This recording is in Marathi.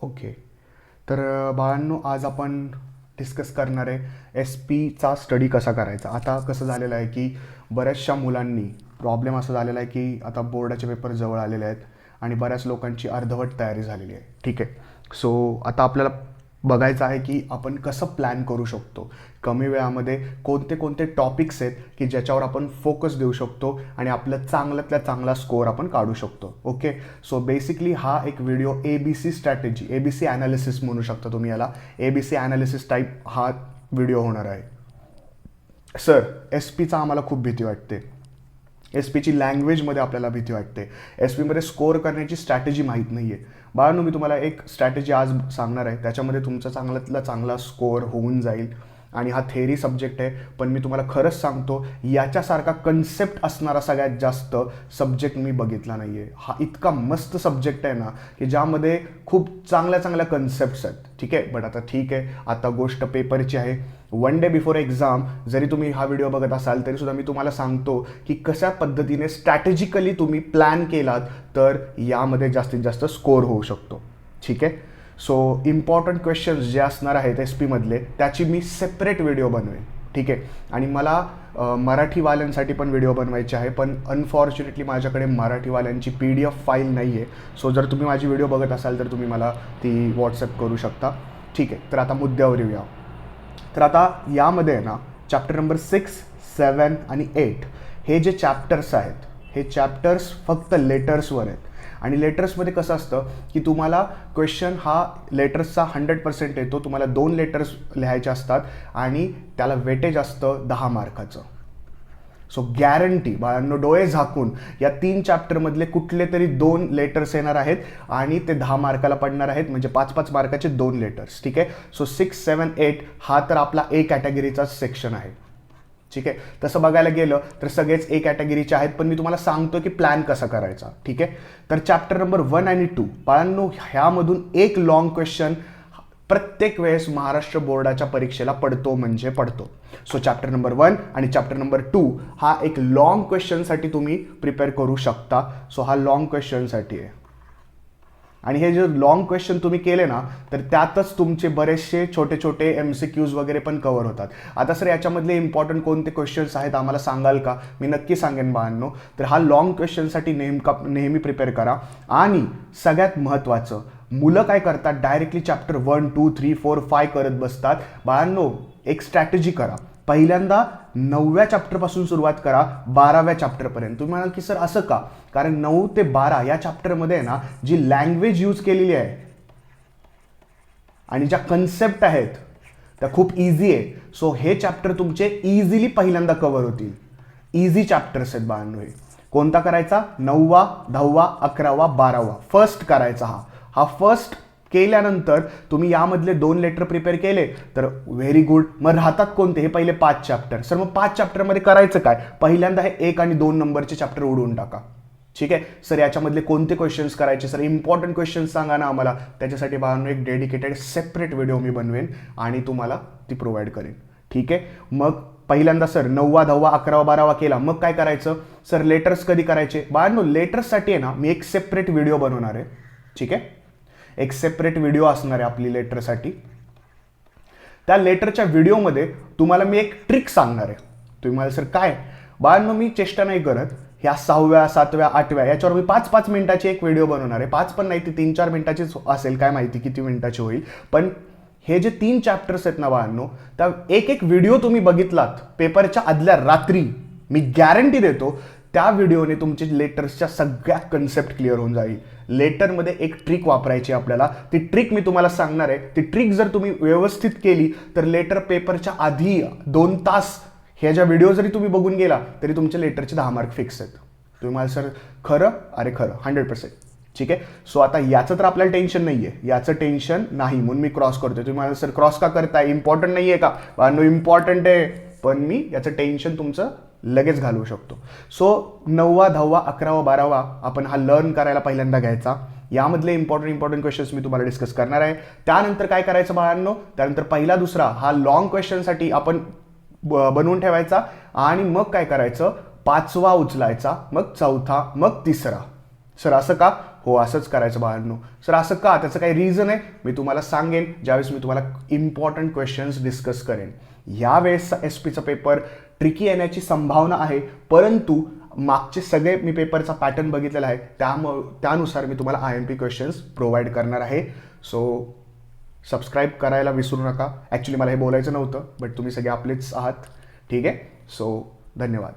ओके. तर बाळांनो, आज आपण डिस्कस करणार आहे एस पीचा स्टडी कसा करायचा. आता कसं झालेलं आहे की बऱ्याचशा मुलांनी प्रॉब्लेम असा झालेला आहे की आता बोर्डाचे पेपर जवळ आलेले आहेत आणि बऱ्याच लोकांची अर्धवट तयारी झालेली आहे. ठीक आहे. सो आता आपल्याला बघायचं आहे की आपण कसं प्लॅन करू शकतो, कमी वेळामध्ये कोणते कोणते टॉपिक्स आहेत की ज्याच्यावर आपण फोकस देऊ शकतो आणि आपलं चांगल्यातल्या चांगला स्कोअर आपण काढू शकतो. ओके. सो बेसिकली हा एक video ABC strategy, ABC analysis म्हणू शकता तुम्ही याला. ABC ॲनालिसिस टाईप हा व्हिडिओ होणार आहे. सर, एस पीचा आम्हाला खूप भीती वाटते. एस पीची लँग्वेजमध्ये आपल्याला भीती वाटते. एस पीमध्ये स्कोअर करण्याची स्ट्रॅटेजी माहीत नाही आहे. बाळांनो, मी तुम्हाला एक स्ट्रॅटेजी आज सांगणार आहे, त्याच्यामध्ये तुमचा चांगल्यातला चांगला स्कोअर होऊन जाईल. आणि हा थेअरी सब्जेक्ट आहे, पण मी तुम्हाला खरंच सांगतो याच्यासारखा कन्सेप्ट असणारा सगळ्यात जास्त सब्जेक्ट मी बघितला नाही आहे. हा इतका मस्त सब्जेक्ट आहे ना की ज्यामध्ये खूप चांगल्या चांगल्या कन्सेप्ट्स आहेत. ठीक आहे. बट आता ठीक आहे, आता गोष्ट पेपरची आहे. 1 डे बिफोर एक्झाम जरी तुम्ही हा व्हिडिओ बघत असाल तरीसुद्धा मी तुम्हाला सांगतो की कशा पद्धतीने स्ट्रॅटेजिकली तुम्ही प्लॅन केलात तर यामध्ये जास्तीत जास्त स्कोअर होऊ शकतो. ठीक आहे. सो इम्पॉर्टंट क्वेश्चन्स जे असणार आहेत एस पीमधले त्याची मी सेपरेट व्हिडिओ बनवेन. ठीक आहे. आणि मला मराठीवाल्यांसाठी पण व्हिडिओ बनवायचे आहे, पण अनफॉर्च्युनेटली माझ्याकडे मराठीवाल्यांची PDF फाईल नाही आहे. सो जर तुम्ही माझी व्हिडिओ बघत असाल तर तुम्ही मला ती व्हॉट्सअप करू शकता. ठीक आहे. तर आता मुद्द्यावर येऊया. तर आता यामध्ये आहे ना चॅप्टर नंबर 6, 7 आणि 8 हे जे चॅप्टर्स आहेत हे चॅप्टर्स फक्त लेटर्सवर आहेत. आणि लेटर्समध्ये कसं असतं की तुम्हाला क्वेश्चन हा लेटर्सचा 100% येतो. तुम्हाला 2 लेटर्स लिहायचे असतात आणि त्याला वेटेज असतं 10 मार्काचं. सो गॅरंटी बाळांनो, डोळे झाकून या 3 चॅप्टरमधले कुठले तरी 2 लेटर्स येणार आहेत आणि ते 10 मार्काला पडणार आहेत, म्हणजे 5-5 मार्काचे 2 लेटर्स. ठीक आहे. सो 6, 7, 8 हा तर आपला A कॅटेगरीचा सेक्शन आहे. ठीक आहे. तसं बघायला गेलं तर सगळेच A कॅटेगरीचे आहेत, पण मी तुम्हाला सांगतो की प्लॅन कसा करायचा. ठीक आहे. तर चॅप्टर नंबर 1 आणि 2 बाळांनो, ह्यामधून एक लॉंग क्वेश्चन प्रत्येक वेळेस महाराष्ट्र बोर्डाच्या परीक्षेला पडतो म्हणजे पडतो. सो चॅप्टर नंबर 1 आणि चॅप्टर नंबर 2 हा एक लॉंग क्वेश्चनसाठी तुम्ही प्रिपेअर करू शकता. सो हा लॉंग क्वेश्चनसाठी आहे. आणि हे जे लॉंग क्वेश्चन तुम्ही केले ना तर त्यातच तुमचे बरेचसे छोटे छोटे MCQs वगैरे पण कव्हर होतात. आता सर याच्यामधले इम्पॉर्टंट कोणते क्वेश्चन्स आहेत आम्हाला सांगाल का? मी नक्की सांगेन बाळांनो. तर हा लॉंग क्वेश्चनसाठी नेहमी प्रिपेअर करा. आणि सगळ्यात महत्त्वाचं, मुलं काय करतात, डायरेक्टली चॅप्टर 1, 2, 3, 4, 5 करत बसतात. बाळांनो, एक स्ट्रॅटेजी करा. पहिल्यांदा 9व्या चॅप्टरपासून सुरुवात करा 12व्या चॅप्टरपर्यंत. तुम्ही म्हणाल की सर असं का? कारण 9 ते 12 या चॅप्टरमध्ये ना जी लँग्वेज यूज केलेली आहे आणि ज्या कन्सेप्ट आहेत त्या खूप इझी आहे. सो हे चॅप्टर तुमचे इझिली पहिल्यांदा कव्हर होतील. इझी चॅप्टर्स आहेत बाळांनो. हे कोणता करायचा? 9वा, 10वा, 11वा, 12वा फर्स्ट करायचा. हा फर्स्ट केल्यानंतर तुम्ही यामधले 2 लेटर प्रिपेअर केले तर व्हेरी गुड. मग राहतात कोणते? हे पहिले 5 चॅप्टर. सर मग 5 चॅप्टरमध्ये करायचं काय? पहिल्यांदा हे 1 आणि 2 नंबरचे चॅप्टर उडवून टाका. ठीक आहे. सर याच्यामधले कोणते क्वेश्चन्स करायचे? सर इम्पॉर्टंट क्वेश्चन्स सांगा ना आम्हाला. त्याच्यासाठी बाळांनो एक डेडिकेटेड सेपरेट व्हिडिओ मी बनवेन आणि तुम्हाला ती प्रोव्हाइड करेन. ठीक आहे. मग पहिल्यांदा सर 9वा, 10वा, 11वा, 12वा केला, मग काय करायचं? सर लेटर्स कधी करायचे? बाळांनो लेटर्ससाठी आहे ना मी एक सेपरेट व्हिडिओ बनवणार आहे. ठीक आहे. एक सेपरेट व्हिडिओ असणार आहे आपली लेटरसाठी. त्या लेटरच्या व्हिडिओमध्ये तुम्हाला मी एक ट्रिक सांगणार आहे. तुम्ही मला सर काय? बाळांनो मी चेष्टा नाही करत. ह्या 6व्या, 7व्या, 8व्या याच्यावर मी 5-5 मिनिटाची एक व्हिडिओ बनवणार आहे. 5 पण नाही, ती 3-4 मिनिटाचीच असेल, काय माहिती किती मिनिटाची होईल. पण हे जे 3 चॅप्टर्स आहेत ना बाळांनो, त्या एक व्हिडिओ तुम्ही बघितलात पेपरच्या आदल्या रात्री, मी गॅरंटी देतो त्या व्हिडिओने तुमचे लेटर्सच्या सगळ्या कन्सेप्ट क्लिअर होऊन जाईल. लेटरमध्ये एक ट्रिक वापरायची आपल्याला. ती ट्रिक मी तुम्हाला सांगणार आहे. ती ट्रिक जर तुम्ही व्यवस्थित केली तर लेटर पेपरच्या आधी 2 तास ह्या ज्या व्हिडिओ जरी तुम्ही बघून गेला तरी तुमचे लेटरचे 10 मार्क फिक्स आहेत. तुम्ही मला सर खरं? अरे खरं 100%. ठीक आहे. सो आता याचं तर आपल्याला टेन्शन नाही आहे. याचं टेन्शन नाही म्हणून मी क्रॉस करतोय. तुम्ही मला सर क्रॉस का करताय? इम्पॉर्टंट नाही आहे का? नो इम्पॉर्टंट आहे, पण मी याचं टेन्शन तुमचं लगेच घालवू शकतो. सो 9वा, 10वा, 11वा, 12वा आपण हा लर्न करायला पहिल्यांदा घ्यायचा. यामधले इम्पॉर्टंट क्वेश्चन्स मी तुम्हाला डिस्कस करणार आहे. त्यानंतर काय करायचं बाळांनो? त्यानंतर पहिला, दुसरा हा लॉंग क्वेश्चनसाठी आपण बनवून ठेवायचा. आणि मग काय करायचं? 5वा उचलायचा, मग 4था, मग 3रा. सर असं का? हो असंच करायचं बाळांनो. सर असं का, त्याचं काही रिझन आहे, मी तुम्हाला सांगेन ज्यावेळेस मी तुम्हाला इम्पॉर्टंट क्वेश्चन्स डिस्कस करेन. यावेळेसचा एस पीचा पेपर ट्रिकी येण्याची संभावना आहे, परंतु मागचे सगळे मी पेपरचा पॅटर्न बघितलेला आहे, त्यानुसार मी तुम्हाला IMP क्वेश्चन्स प्रोव्हाइड करणार आहे. सो सबस्क्राईब करायला विसरू नका. ॲक्च्युली मला हे बोलायचं नव्हतं, बट तुम्ही सगळे आपलेच आहात. ठीक आहे. सो धन्यवाद.